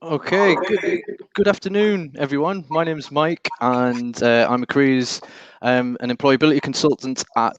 Okay, good afternoon, everyone. My name is Mike, and I'm a careers and employability consultant at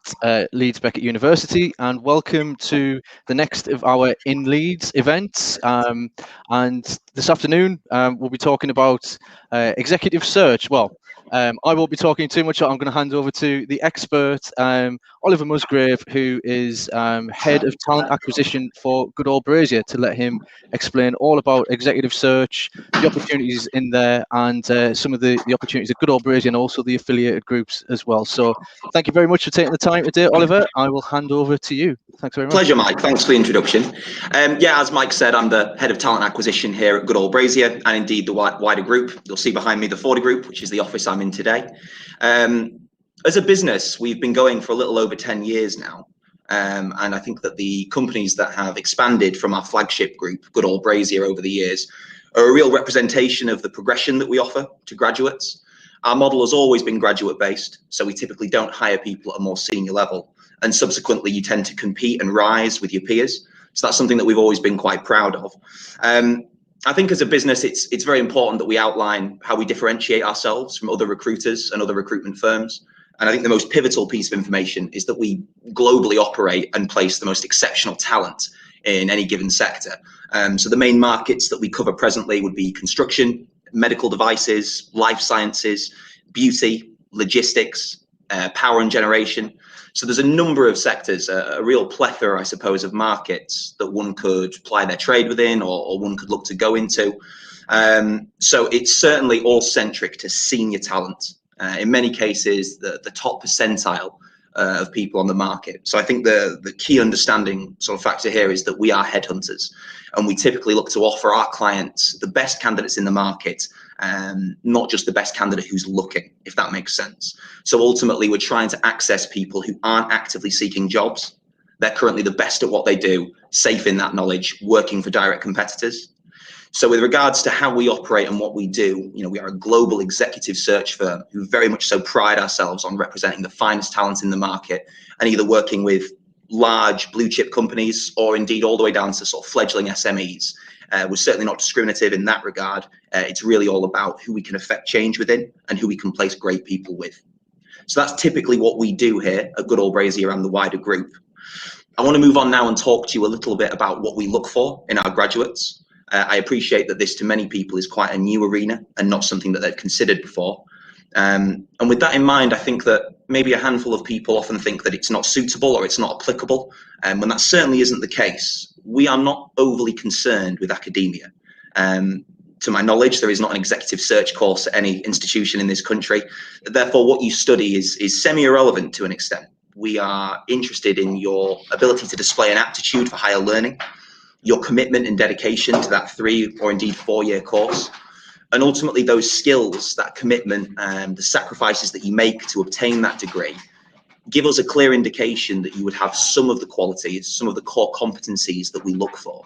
Leeds Beckett University. And welcome to the next of our InLeeds events. And this afternoon, we'll be talking about executive search. Well, I won't be talking too much. I'm going to hand over to the expert, Oliver Musgrave, who is head of talent acquisition for Goodall Brazier, to let him explain all about executive search, the opportunities in there, and some of the opportunities at Goodall Brazier and also the affiliated groups as well. So thank you very much for taking the time today, Oliver. I will hand over to you. Thanks very much. Pleasure, Mike. Thanks for the introduction. Yeah, as Mike said, I'm the head of talent acquisition here at Goodall Brazier, and indeed the wider group. You'll see behind me the 40 group, which is the office I'm in today. As a business, we've been going for a little over 10 years now. And I think that the companies that have expanded from our flagship group, Goodall Brazier, over the years are a real representation of the progression that we offer to graduates. Our model has always been graduate based, so we typically don't hire people at a more senior level, and subsequently you tend to compete and rise with your peers. So that's something that we've always been quite proud of. I think as a business, it's very important that we outline how we differentiate ourselves from other recruiters and other recruitment firms. And I think the most pivotal piece of information is that we globally operate and place the most exceptional talent in any given sector. So the main markets that we cover presently would be construction, medical devices, life sciences, beauty, logistics, power and generation. So there's a number of sectors, a real plethora, I suppose, of markets that one could ply their trade within or one could look to go into. So it's certainly all centric to senior talent. In many cases, the top percentile of people on the market. So I think the key understanding sort of factor here is that we are headhunters, and we typically look to offer our clients the best candidates in the market, not just the best candidate who's looking, if that makes sense. So ultimately, we're trying to access people who aren't actively seeking jobs. They're currently the best at what they do, safe in that knowledge, working for direct competitors. So with regards to how we operate and what we do, we are a global executive search firm who very much so pride ourselves on representing the finest talent in the market, and either working with large blue chip companies or indeed all the way down to sort of fledgling SMEs. We're certainly not discriminative in that regard. It's really all about who we can affect change within and who we can place great people with. So that's typically what we do here at Goodall Brazier and the wider group. I want to move on now and talk to you a little bit about what we look for in our graduates. I appreciate that this to many people is quite a new arena and not something that they've considered before. And with that in mind, I think that maybe a handful of people often think that it's not suitable or it's not applicable, when that certainly isn't the case. We are not overly concerned with academia. To my knowledge, there is not an executive search course at any institution in this country. Therefore, what you study is semi-irrelevant to an extent. We are interested in your ability to display an aptitude for higher learning, your commitment and dedication to that 3 or indeed 4-year course, and ultimately those skills, that commitment, and the sacrifices that you make to obtain that degree give us a clear indication that you would have some of the qualities, some of the core competencies that we look for.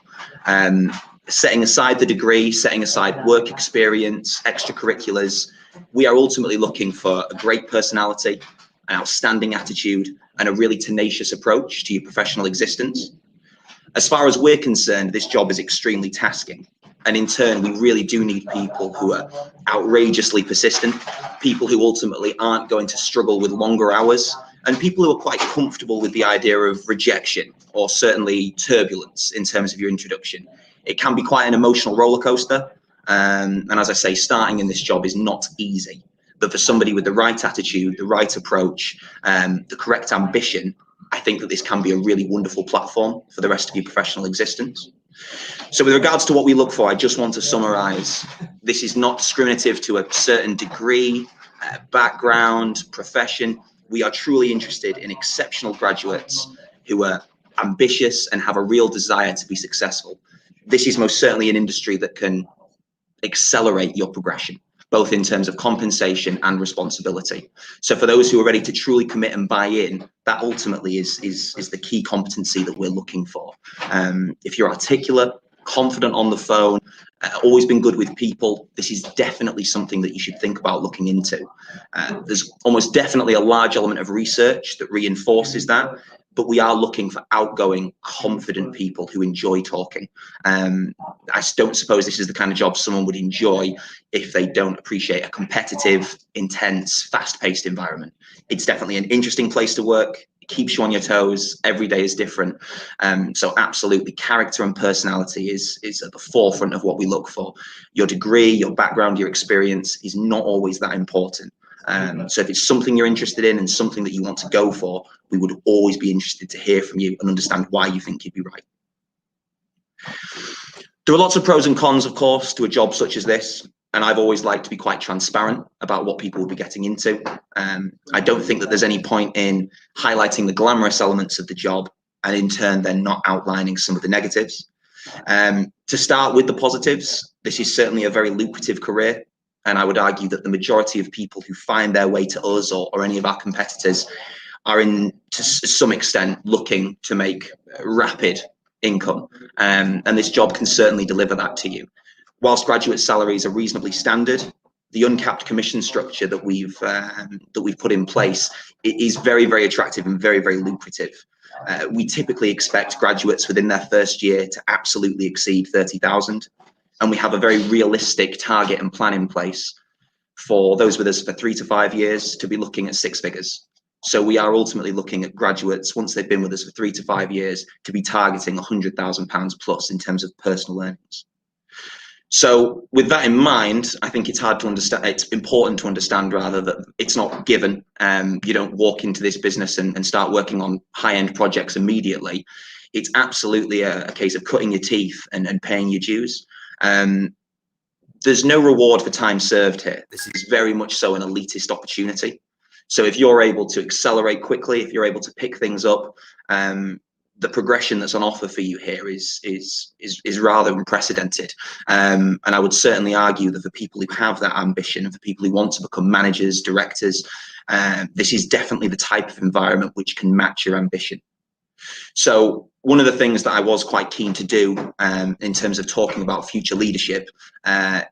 Setting aside the degree, setting aside work experience, extracurriculars, we are ultimately looking for a great personality, an outstanding attitude, and a really tenacious approach to your professional existence. As far as we're concerned, this job is extremely tasking. And in turn, we really do need people who are outrageously persistent, people who ultimately aren't going to struggle with longer hours, and people who are quite comfortable with the idea of rejection or certainly turbulence in terms of your introduction. It can be quite an emotional roller coaster. And as I say, starting in this job is not easy. But for somebody with the right attitude, the right approach, the correct ambition, I think that this can be a really wonderful platform for the rest of your professional existence. So with regards to what we look for, I just want to summarize, this is not discriminative to a certain degree, background, profession. We are truly interested in exceptional graduates who are ambitious and have a real desire to be successful. This is most certainly an industry that can accelerate your progression, both in terms of compensation and responsibility. So for those who are ready to truly commit and buy in, that ultimately is the key competency that we're looking for. If you're articulate, confident on the phone, always been good with people. This is definitely something that you should think about looking into. There's almost definitely a large element of research that reinforces that, but we are looking for outgoing, confident people who enjoy talking. I don't suppose this is the kind of job someone would enjoy if they don't appreciate a competitive, intense, fast-paced environment. It's definitely an interesting place to work. It keeps you on your toes. Every day is different. So absolutely, character and personality is at the forefront of what we look for. Your degree, your background, your experience is not always that important. So if it's something you're interested in and something that you want to go for, we would always be interested to hear from you and understand why you think you'd be right. There are lots of pros and cons, of course, to a job such as this, and I've always liked to be quite transparent about what people will be getting into. I don't think that there's any point in highlighting the glamorous elements of the job and in turn then not outlining some of the negatives. To start with the positives, this is certainly a very lucrative career. And I would argue that the majority of people who find their way to us or any of our competitors are to some extent looking to make rapid income. And this job can certainly deliver that to you. Whilst graduate salaries are reasonably standard, the uncapped commission structure that we've put in place, it is very, very attractive and very, very lucrative. We typically expect graduates within their first year to absolutely exceed 30,000. And we have a very realistic target and plan in place for those with us for 3 to 5 years to be looking at 6 figures. So we are ultimately looking at graduates, once they've been with us for 3 to 5 years, to be targeting £100,000 plus in terms of personal earnings. So with that in mind, I think it's hard to understand, it's important to understand rather that it's not given. You don't walk into this business and start working on high-end projects immediately. It's absolutely a case of cutting your teeth and paying your dues. There's no reward for time served here. This is very much so an elitist opportunity. So if you're able to accelerate quickly, if you're able to pick things up, the progression that's on offer for you here is rather unprecedented. And I would certainly argue that for people who have that ambition and for people who want to become managers, directors, this is definitely the type of environment which can match your ambition. So one of the things that I was quite keen to do in terms of talking about future leadership,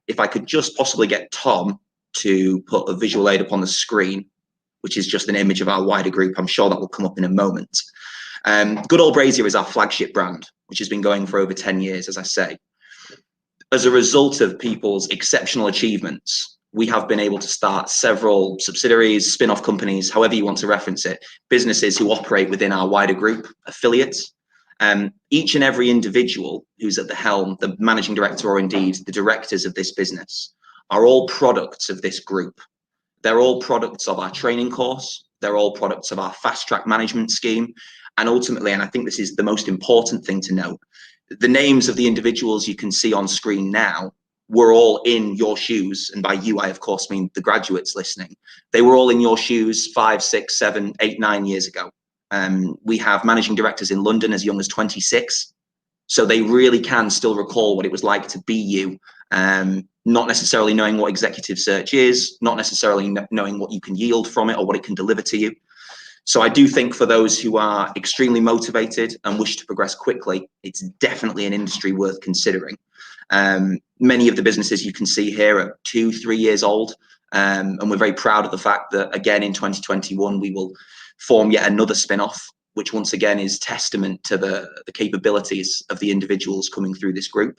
if I could just possibly get Tom to put a visual aid up on the screen, which is just an image of our wider group. I'm sure that will come up in a moment. Goodall Brazier is our flagship brand, which has been going for over 10 years, as I say. As a result of people's exceptional achievements, we have been able to start several subsidiaries, spin-off companies, however you want to reference it, businesses who operate within our wider group, affiliates. Each and every individual who's at the helm, the managing director or indeed the directors of this business, are all products of this group. They're all products of our training course. They're all products of our fast track management scheme. And ultimately, and I think this is the most important thing to note, the names of the individuals you can see on screen now were all in your shoes. And by you, I of course mean the graduates listening. They were all in your shoes 5, 6, 7, 8, 9 years ago. We have managing directors in London as young as 26. So they really can still recall what it was like to be you, not necessarily knowing what executive search is, not necessarily knowing what you can yield from it or what it can deliver to you. So I do think for those who are extremely motivated and wish to progress quickly, it's definitely an industry worth considering. Many of the businesses you can see here are 2, 3 years old, and we're very proud of the fact that, again, in 2021, we will form yet another spin-off, which once again is testament to the capabilities of the individuals coming through this group.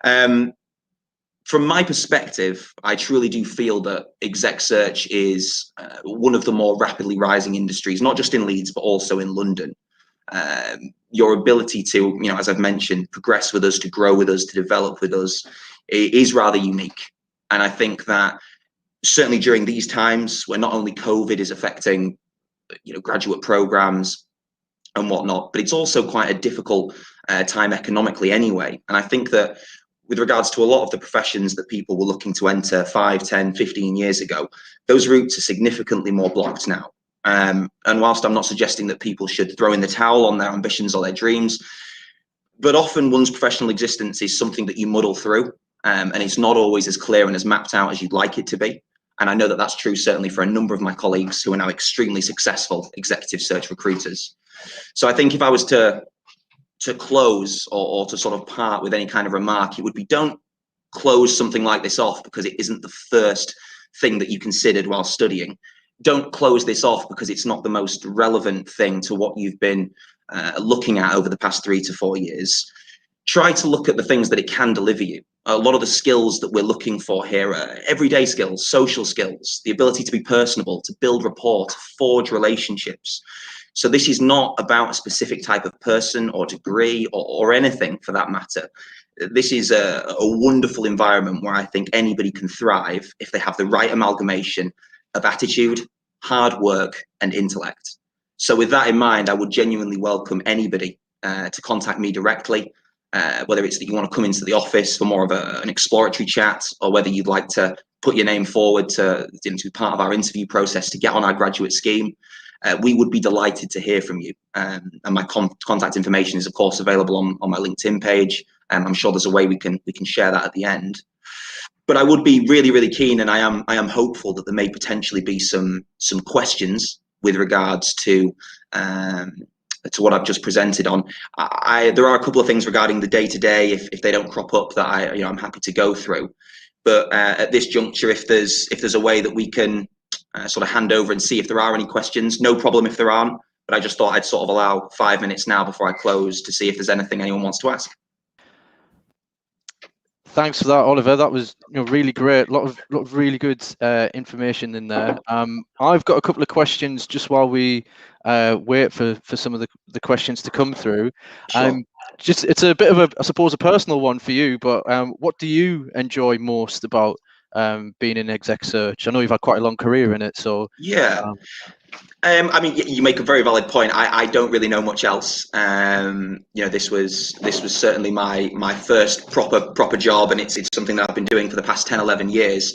From my perspective, I truly do feel that exec search is one of the more rapidly rising industries, not just in Leeds, but also in London. Your ability to, as I've mentioned, progress with us, to grow with us, to develop with us is rather unique. And I think that certainly during these times where not only COVID is affecting, graduate programs and whatnot, but it's also quite a difficult time economically anyway. And I think that with regards to a lot of the professions that people were looking to enter 5, 10, 15 years ago, those routes are significantly more blocked now. And whilst I'm not suggesting that people should throw in the towel on their ambitions or their dreams, but often one's professional existence is something that you muddle through, and it's not always as clear and as mapped out as you'd like it to be. And I know that that's true certainly for a number of my colleagues who are now extremely successful executive search recruiters. So I think if I was to close or to sort of part with any kind of remark, it would be, don't close something like this off because it isn't the first thing that you considered while studying. Don't close this off because it's not the most relevant thing to what you've been looking at over the past 3 to 4 years. Try to look at the things that it can deliver you. A lot of the skills that we're looking for here are everyday skills, social skills, the ability to be personable, to build rapport, to forge relationships. So this is not about a specific type of person or degree or anything for that matter. This is a wonderful environment where I think anybody can thrive if they have the right amalgamation of attitude, hard work, and intellect. So with that in mind, I would genuinely welcome anybody to contact me directly, whether it's that you want to come into the office for more of an exploratory chat, or whether you'd like to put your name forward to be part of our interview process to get on our graduate scheme. We would be delighted to hear from you. And my contact information is, of course, available on my LinkedIn page. I'm sure there's a way we can share that at the end. But I would be really, really keen, and I am hopeful that there may potentially be some questions with regards to what I've just presented on. There are a couple of things regarding the day-to-day, if they don't crop up, that I'm happy to go through. But at this juncture, if there's a way that we can sort of hand over and see if there are any questions, no problem if there aren't. But I just thought I'd sort of allow 5 minutes now before I close to see if there's anything anyone wants to ask. Thanks for that, Oliver. That was really great. A lot of really good information in there. I've got a couple of questions just while we wait for some of the questions to come through. Sure. It's a bit of I suppose, a personal one for you, but what do you enjoy most about being in exec search? I know you've had quite a long career in it, so yeah. I mean, you make a very valid point. I don't really know much else. This was certainly my first proper job, and it's something that I've been doing for the past 10, 11 years.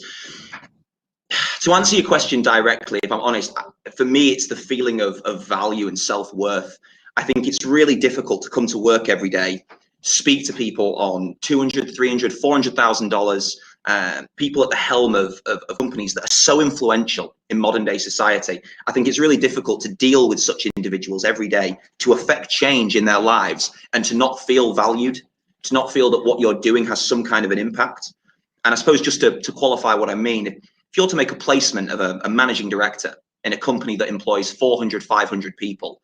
To answer your question directly, if I'm honest, for me, it's the feeling of value and self-worth. I think it's really difficult to come to work every day, speak to people on $200,000, $300,000, $400,000, people at the helm of companies that are so influential in modern day society. I think it's really difficult to deal with such individuals every day, to affect change in their lives, and to not feel valued, to not feel that what you're doing has some kind of an impact. And I suppose just to qualify what I mean, if you're to make a placement of a managing director in a company that employs 400, 500 people,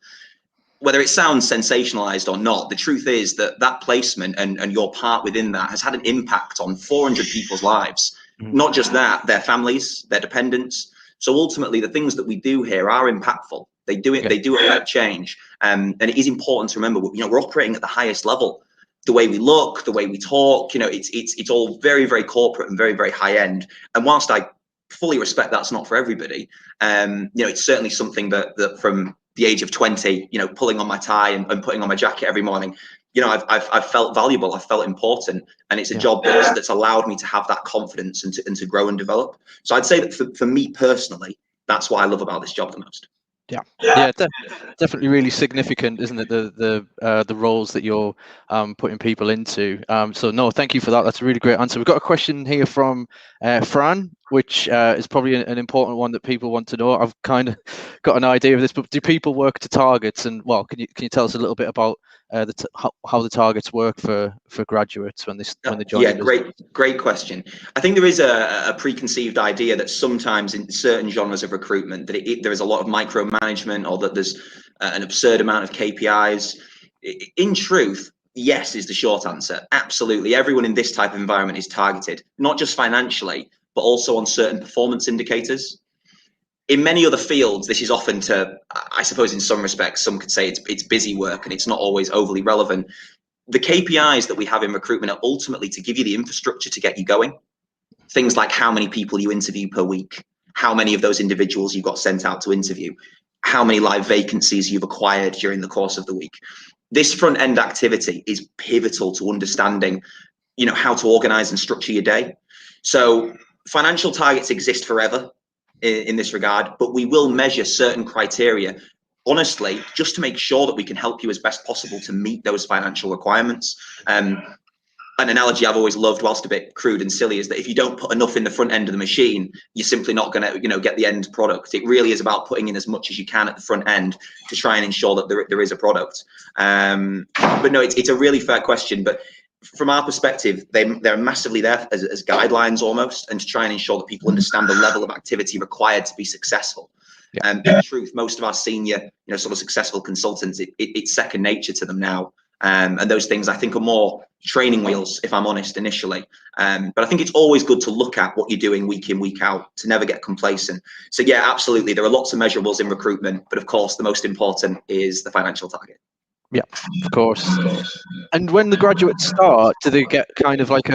whether it sounds sensationalized or not, the truth is that placement and your part within that has had an impact on 400 people's lives. Not just that, their families, their dependents. So ultimately, the things that we do here are impactful. They do affect change. And it is important to remember, we're operating at the highest level. The way we look, the way we talk, it's all very, very corporate and very, very high end. And whilst I fully respect that's not for everybody, it's certainly something that from the age of 20, pulling on my tie and putting on my jacket every morning, I've felt valuable, I've felt important, and it's a job that's allowed me to have that confidence and to grow and develop. So I'd say that for me personally, that's what I love about this job the most. Yeah, definitely really significant, isn't it? The roles that you're putting people into. So no, thank you for that. That's a really great answer. We've got a question here from Fran, which is probably an important one that people want to know. I've kind of got an idea of this, but do people work to targets? And well, can you tell us a little bit about how the targets work for graduates when they join? Yeah, great question. I think there is a preconceived idea that sometimes in certain genres of recruitment that there is a lot of micromanagement, or that there's an absurd amount of KPIs. In truth, yes is the short answer. Absolutely, everyone in this type of environment is targeted, not just financially, but also on certain performance indicators. In many other fields, this is often I suppose in some respects, some could say it's busy work and it's not always overly relevant. The KPIs that we have in recruitment are ultimately to give you the infrastructure to get you going. Things like how many people you interview per week, how many of those individuals you got sent out to interview, how many live vacancies you've acquired during the course of the week. This front end activity is pivotal to understanding, how to organize and structure your day. So financial targets exist forever in this regard, but we will measure certain criteria, honestly, just to make sure that we can help you as best possible to meet those financial requirements. An analogy I've always loved, whilst a bit crude and silly, is that if you don't put enough in the front end of the machine, you're simply not going to, get the end product. It really is about putting in as much as you can at the front end to try and ensure that there is a product. But no, it's a really fair question. But from our perspective, they're massively there as guidelines almost, and to try and ensure that people understand the level of activity required to be successful. Yeah. In truth, most of our senior, sort of successful consultants, it's second nature to them now. And those things I think are more training wheels, if I'm honest, initially. But I think it's always good to look at what you're doing week in, week out, to never get complacent. So yeah, absolutely. There are lots of measurables in recruitment, but of course, the most important is the financial target. Yeah, of course. And when the graduates start, do they get kind of like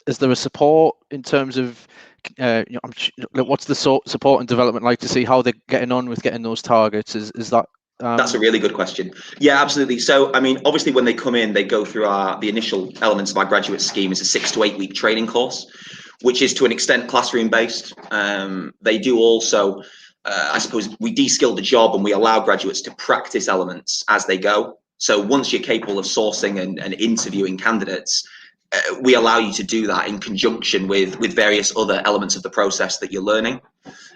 is there a support in terms of, what's the support and development like to see how they're getting on with getting those targets? Is that That's a really good question. Yeah, absolutely. So, I mean, obviously, when they come in, they go through the initial elements of our graduate scheme. It's a 6 to 8 week training course, which is to an extent classroom based. They do also, I suppose, we de-skill the job and we allow graduates to practice elements as they go. So once you're capable of sourcing and interviewing candidates, we allow you to do that in conjunction with various other elements of the process that you're learning.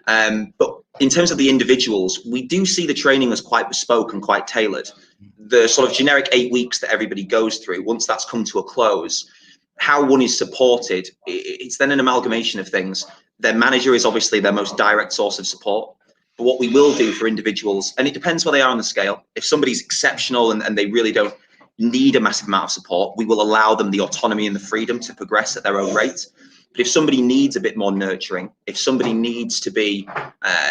But in terms of the individuals, we do see the training as quite bespoke and quite tailored. The sort of generic 8 weeks that everybody goes through, once that's come to a close, how one is supported, it's then an amalgamation of things. Their manager is obviously their most direct source of support. But what we will do for individuals, and it depends where they are on the scale, if somebody's exceptional and they really don't need a massive amount of support, we will allow them the autonomy and the freedom to progress at their own rate. But if somebody needs a bit more nurturing, if somebody needs to be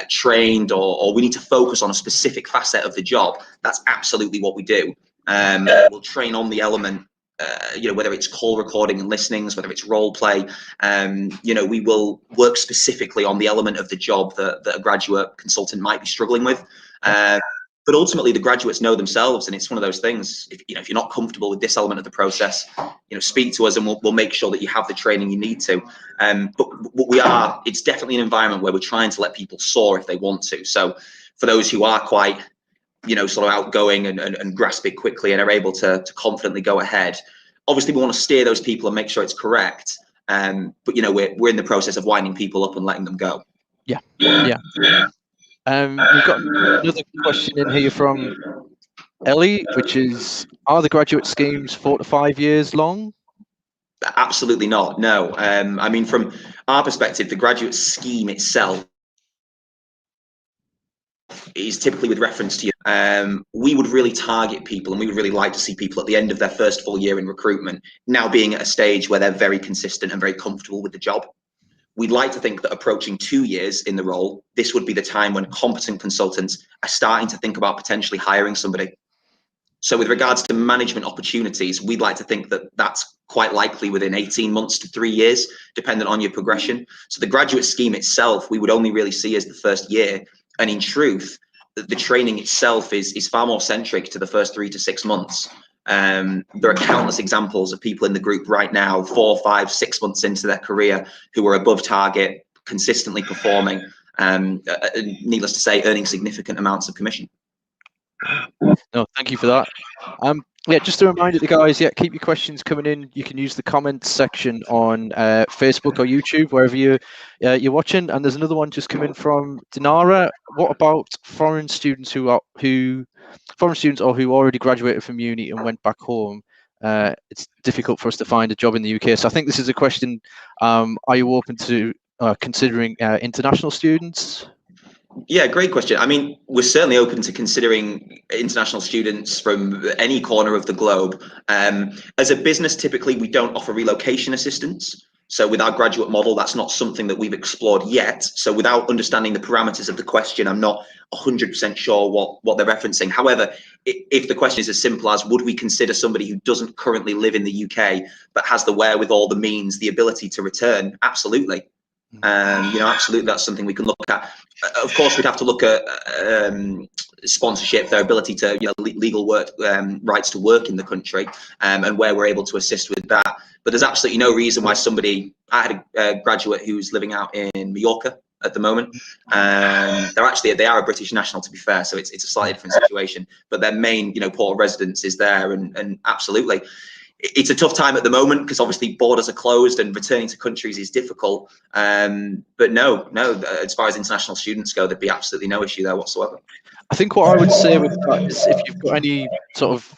trained, or we need to focus on a specific facet of the job, that's absolutely what we do. We'll train on the element, whether it's call recording and listenings, whether it's role play, we will work specifically on the element of the job that a graduate consultant might be struggling with. But ultimately, the graduates know themselves, and it's one of those things. If you're not comfortable with this element of the process, speak to us, and we'll make sure that you have the training you need to. But it's definitely an environment where we're trying to let people soar if they want to. So, for those who are quite, sort of outgoing and grasp it quickly and are able to confidently go ahead, obviously we want to steer those people and make sure it's correct. But we're in the process of winding people up and letting them go. Yeah. We've got another question in here from Ellie, which is, are the graduate schemes 4 to 5 years long? Absolutely not. No. I mean, from our perspective, the graduate scheme itself is typically with reference to you. We would really target people, and we would really like to see people at the end of their first full year in recruitment now being at a stage where they're very consistent and very comfortable with the job. We'd like to think that approaching 2 years in the role, this would be the time when competent consultants are starting to think about potentially hiring somebody. So with regards to management opportunities, we'd like to think that that's quite likely within 18 months to 3 years, dependent on your progression. So the graduate scheme itself, we would only really see as the first year. And in truth, the training itself is far more centric to the first 3 to 6 months. There are countless examples of people in the group right now, 4, 5, 6 months into their career, who are above target, consistently performing, needless to say, earning significant amounts of commission. No, thank you for that. Yeah, just a reminder to the guys, keep your questions coming in. You can use the comments section on Facebook or YouTube, wherever you're watching. And there's another one just coming from Dinara. What about foreign students who already graduated from uni and went back home? It's difficult for us to find a job in the UK. So I think this is a question, are you open to considering international students? Yeah, great question. I mean, we're certainly open to considering international students from any corner of the globe. As a business, typically, we don't offer relocation assistance. So with our graduate model, that's not something that we've explored yet. So without understanding the parameters of the question, I'm not 100% sure what they're referencing. However, if the question is as simple as, would we consider somebody who doesn't currently live in the UK, but has the wherewithal, the means, the ability to return? Absolutely. Absolutely, that's something we can look at. Of course, we'd have to look at sponsorship, their ability to, legal work rights to work in the country, and where we're able to assist with that. But there's absolutely no reason why I had a graduate who's living out in Mallorca at the moment. They are a British national, to be fair, so it's a slightly different situation. But their main, port of residence is there, and absolutely. It's a tough time at the moment because obviously borders are closed and returning to countries is difficult. But no, as far as international students go, there'd be absolutely no issue there whatsoever. I think what I would say with that is, if you've got any sort of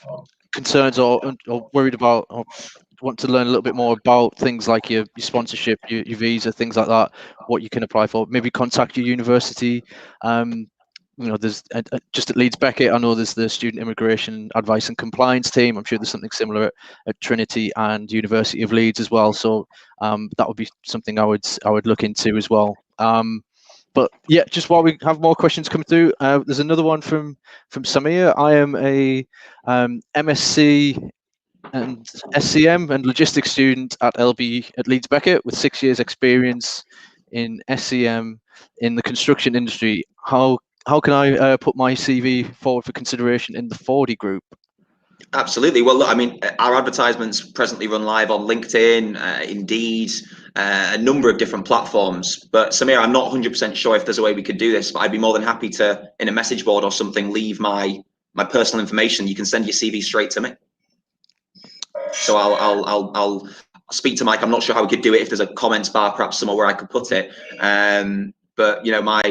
concerns or worried about, or want to learn a little bit more about things like your sponsorship, your visa, things like that, what you can apply for, maybe contact your university. There's just at Leeds Beckett, I know there's the Student Immigration Advice and Compliance team. I'm sure there's something similar at Trinity and University of Leeds as well. So that would be something I would look into as well. But yeah, just while we have more questions come through, there's another one from Samir. I am a MSc and SCM and logistics student at LB at Leeds Beckett with 6 years experience in SCM in the construction industry. How can I put my CV forward for consideration in the 40 group? Absolutely. Well, look, I mean, our advertisements presently run live on LinkedIn, Indeed, a number of different platforms. But Samir, I'm not 100% sure if there's a way we could do this, but I'd be more than happy to, in a message board or something, leave my personal information. You can send your CV straight to me. So I'll speak to Mike. I'm not sure how we could do it, if there's a comments bar perhaps somewhere where I could put it. But you know, my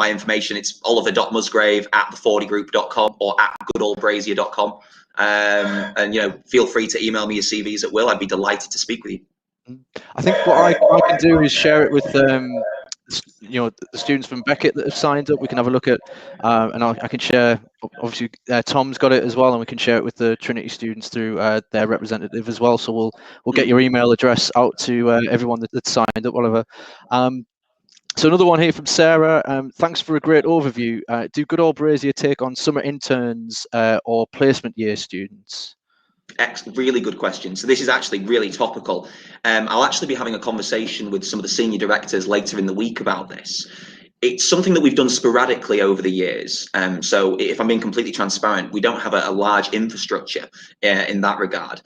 information, it's oliver.musgrave@the40group.com or at goodallbrazier.com. And you know, feel free to email me your CVs at will. I'd be delighted to speak with you. I think what I can do is share it with the students from Beckett that have signed up. We can have a look at, and I can share. Obviously, Tom's got it as well, and we can share it with the Trinity students through their representative as well. So we'll get your email address out to everyone that's signed up, whatever. So another one here from Sarah. Thanks for a great overview. Do Goodall Brazier take on summer interns or placement year students? Really good question. So this is actually really topical. I'll actually be having a conversation with some of the senior directors later in the week about this. It's something that we've done sporadically over the years. So if I'm being completely transparent, we don't have a large infrastructure in that regard.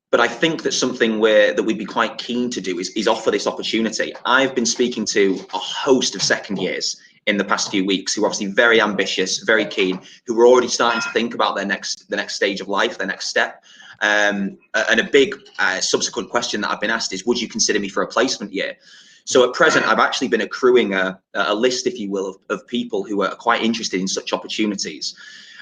But I think that something that we'd be quite keen to do is offer this opportunity. I've been speaking to a host of second years in the past few weeks who are obviously very ambitious, very keen, who are already starting to think about the next stage of life, their next step. And a big subsequent question that I've been asked is, would you consider me for a placement year? So at present, I've actually been accruing a list, if you will, of people who are quite interested in such opportunities.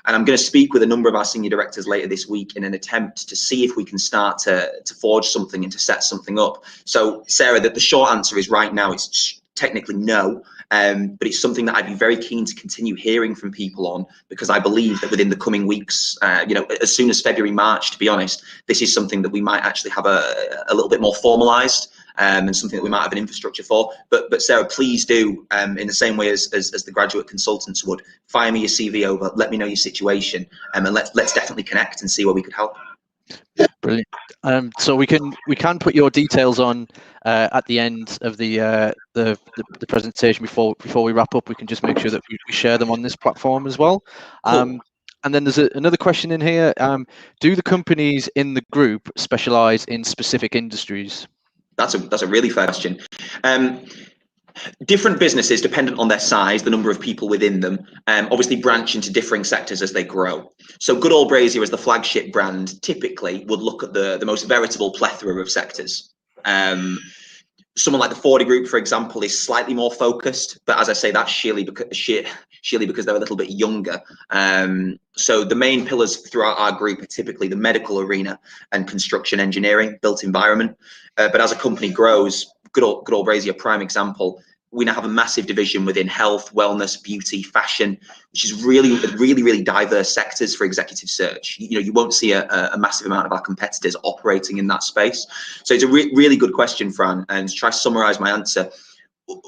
And I'm going to speak with a number of our senior directors later this week in an attempt to see if we can start to forge something and to set something up. So Sarah, the short answer is right now it's technically no, but it's something that I'd be very keen to continue hearing from people on, because I believe that within the coming weeks, as soon as February, March, to be honest, this is something that we might actually have a little bit more formalized. And something that we might have an infrastructure for. But Sarah, please do, in the same way as the graduate consultants would, fire me your CV over, let me know your situation, and let's definitely connect and see where we could help. Brilliant. So we can put your details on at the end of the presentation before we wrap up. We can just make sure that we share them on this platform as well. Cool. And then there's another question in here. Do the companies in the group specialize in specific industries? That's a really fair question. Different businesses, dependent on their size, the number of people within them, obviously branch into differing sectors as they grow. So Goodall Brazier, as the flagship brand, typically would look at the most veritable plethora of sectors. Someone like the 40 group, for example, is slightly more focused, but as I say, that's sheerly because they're a little bit younger. So the main pillars throughout our group are typically the medical arena and construction engineering, built environment. But as a company grows, Goodall Brazier, prime example, we now have a massive division within health, wellness, beauty, fashion, which is really diverse sectors for executive search. You won't see a massive amount of our competitors operating in that space. So it's a really good question, Fran, and to try to summarize my answer,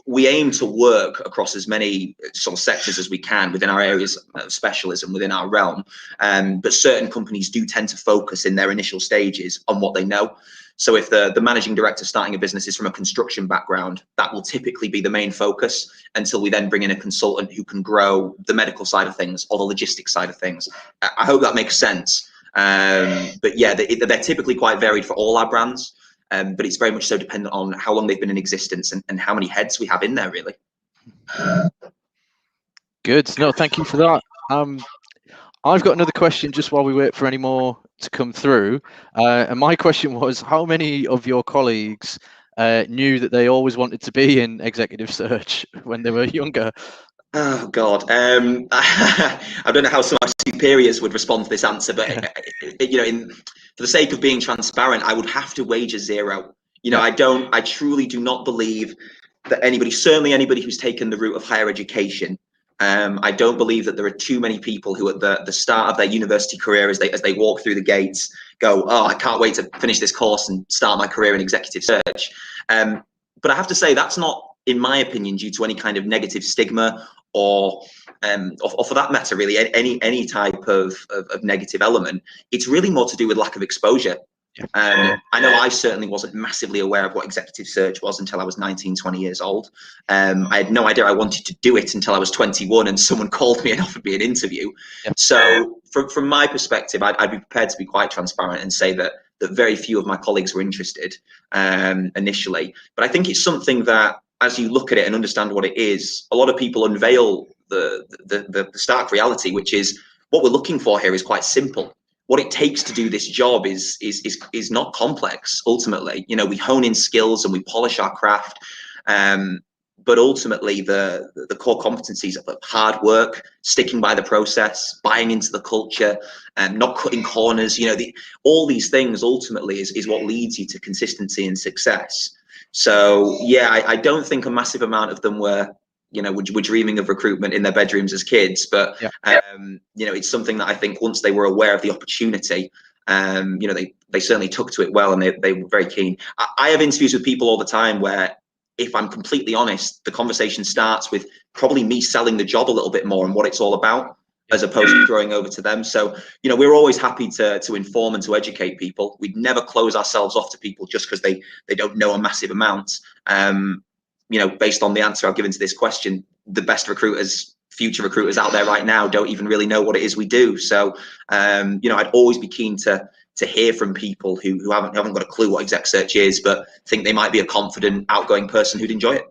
we aim to work across as many sort of sectors as we can within our areas of specialism within our realm. But certain companies do tend to focus in their initial stages on what they know. So if the managing director starting a business is from a construction background, that will typically be the main focus until we then bring in a consultant who can grow the medical side of things or the logistics side of things. I hope that makes sense. But yeah, they're typically quite varied for all our brands. But it's very much so dependent on how long they've been in existence and how many heads we have in there, really. Good. No, thank you for that. I've got another question just while we wait for any more to come through. And my question was, how many of your colleagues knew that they always wanted to be in executive search when they were younger? Oh God, I don't know how some of my superiors would respond to this answer, but for the sake of being transparent, I would have to wager zero. Yeah, I truly do not believe that anybody, certainly anybody who's taken the route of higher education, I don't believe that there are too many people who at the start of their university career, as they walk through the gates, go, oh, I can't wait to finish this course and start my career in executive search. But I have to say that's not, in my opinion, due to any kind of negative stigma or for that matter, really any type of negative element. It's really more to do with lack of exposure. yeah. I know I certainly wasn't massively aware of what executive search was until I was 19, 20 years old. I had no idea I wanted to do it until I was 21 and someone called me and offered me an interview. Yeah. So from my perspective, I'd be prepared to be quite transparent and say that very few of my colleagues were interested initially. But I think it's something that, as you look at it and understand what it is, a lot of people unveil the stark reality, which is what we're looking for here is quite simple. What it takes to do this job is not complex. Ultimately, we hone in skills and we polish our craft. But ultimately, the core competencies of hard work, sticking by the process, buying into the culture, and not cutting corners. All these things ultimately is what leads you to consistency and success. So yeah, I don't think a massive amount of them were dreaming of recruitment in their bedrooms as kids, but Yeah. it's something that I think once they were aware of the opportunity, they certainly took to it well, and they were very keen. I have interviews with people all the time where, if I'm completely honest, the conversation starts with probably me selling the job a little bit more and what it's all about, as opposed to throwing over to them. So, we're always happy to inform and to educate people. We'd never close ourselves off to people just because they don't know a massive amount. Based on the answer I've given to this question, the best recruiters, future recruiters out there right now don't even really know what it is we do. So, I'd always be keen to hear from people who haven't got a clue what exec search is, but think they might be a confident, outgoing person who'd enjoy it.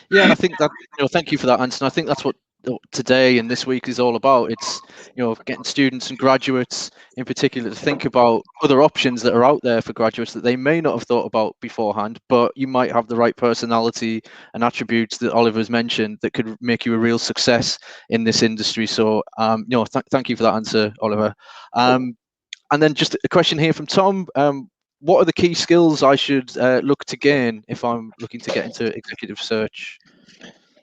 Yeah, and I think that, thank you for that answer. And I think that's what today and this week is all about. It's, getting students and graduates in particular to think about other options that are out there for graduates that they may not have thought about beforehand, but you might have the right personality and attributes that Oliver's mentioned that could make you a real success in this industry. So, thank you for that answer, Oliver. And then just a question here from Tom. What are the key skills I should look to gain if I'm looking to get into executive search?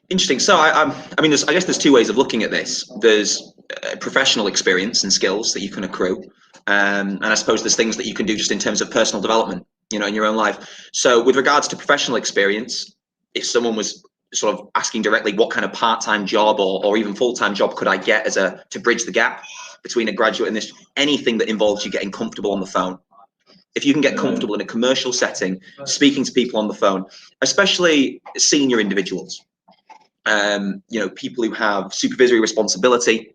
Interesting. So I mean, I guess there's two ways of looking at this. There's professional experience and skills that you can accrue, and I suppose there's things that you can do just in terms of personal development, in your own life. So with regards to professional experience, if someone was sort of asking directly what kind of part-time job or even full-time job could I get to bridge the gap between a graduate and this, anything that involves you getting comfortable on the phone. If you can get comfortable in a commercial setting, speaking to people on the phone, especially senior individuals, people who have supervisory responsibility,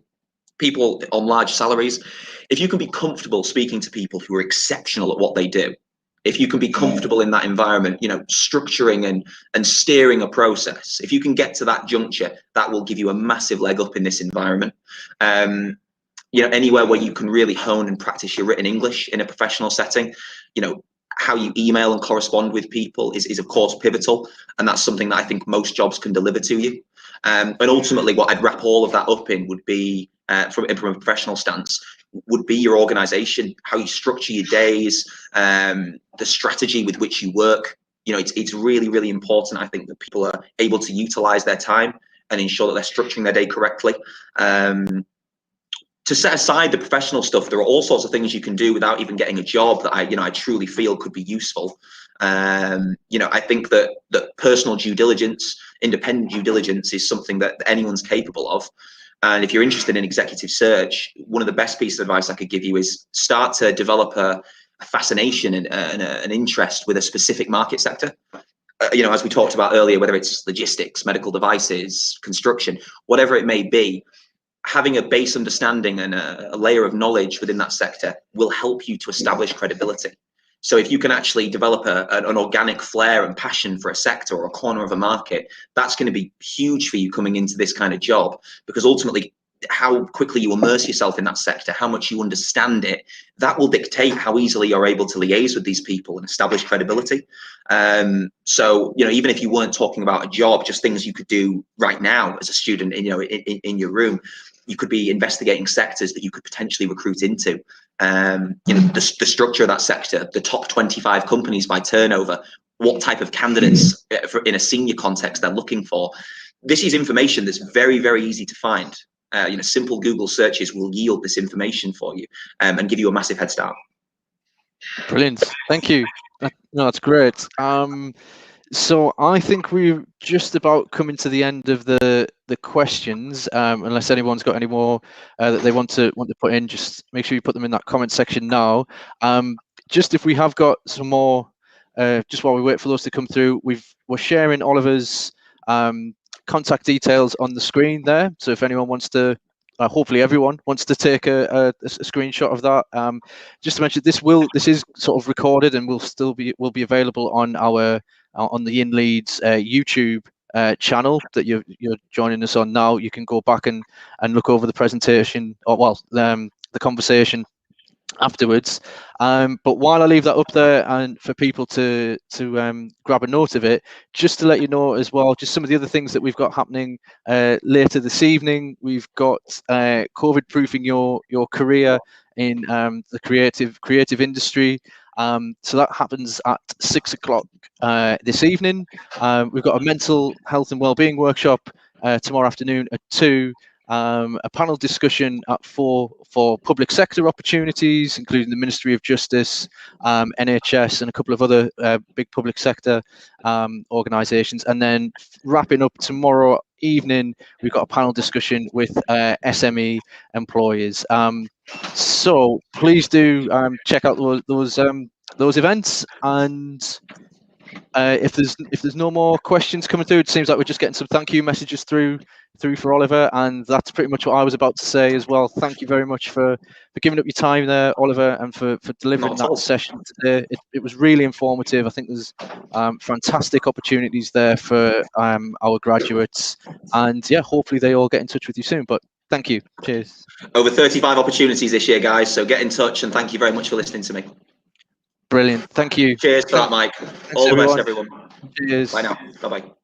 people on large salaries, if you can be comfortable speaking to people who are exceptional at what they do, if you can be comfortable in that environment, structuring and steering a process, if you can get to that juncture, that will give you a massive leg up in this environment. Anywhere where you can really hone and practice your written English in a professional setting, how you email and correspond with people is of course pivotal, and that's something that I think most jobs can deliver to you. And ultimately, what I'd wrap all of that up in would be, from a professional stance, would be your organization, how you structure your days, the strategy with which you work. It's really, really important, I think, that people are able to utilize their time and ensure that they're structuring their day correctly. To set aside the professional stuff, there are all sorts of things you can do without even getting a job that I truly feel could be useful. I think that personal due diligence, independent due diligence, is something that anyone's capable of. And if you're interested in executive search, one of the best pieces of advice I could give you is start to develop a fascination and an interest with a specific market sector. As we talked about earlier, whether it's logistics, medical devices, construction, whatever it may be, having a base understanding and a layer of knowledge within that sector will help you to establish credibility. So if you can actually develop an organic flair and passion for a sector or a corner of a market, that's going to be huge for you coming into this kind of job, because ultimately how quickly you immerse yourself in that sector, how much you understand it, that will dictate how easily you're able to liaise with these people and establish credibility. So, you know, even if you weren't talking about a job, just things you could do right now as a student, you know, in your room, you could be investigating sectors that you could potentially recruit into. You know, the structure of that sector, the top 25 companies by turnover, what type of candidates in a senior context they're looking for. This is information that's very, very easy to find. You know, simple Google searches will yield this information for you and give you a massive head start. Brilliant. Thank you. No, that's great. So I think we're just about coming to the end of the questions. Unless anyone's got any more that they want to put in, just make sure you put them in that comment section now. Just if we have got some more, just while we wait for those to come through, we're sharing Oliver's contact details on the screen there. So if anyone wants to, hopefully everyone wants to take a screenshot of that. Just to mention, this is sort of recorded and will be available on our on the InLeeds YouTube channel that you're joining us on now. You can go back and look over the presentation, or well, the conversation afterwards. But while I leave that up there and for people to grab a note of it, just to let you know as well, just some of the other things that we've got happening later this evening. We've got COVID proofing your career in the creative industry. So that happens at 6 o'clock this evening. We've got a mental health and wellbeing workshop tomorrow afternoon at 2. A panel discussion at 4 for public sector opportunities, including the Ministry of Justice, NHS, and a couple of other big public sector organisations. And then wrapping up tomorrow evening, we've got a panel discussion with SME employers. So please do check out those events. And if there's no more questions coming through, it seems like we're just getting some thank you messages through for Oliver, and that's pretty much what I was about to say as well. Thank you very much for giving up your time there, Oliver, and for delivering that session today. It was really informative. I think there's fantastic opportunities there for our graduates, and yeah, hopefully they all get in touch with you soon. But thank you. Cheers. Over 35 opportunities this year, guys, so get in touch, and thank you very much for listening to me. Brilliant. Thank you. Cheers for that, Mike. All the best, everyone. Cheers. Bye now. Bye-bye.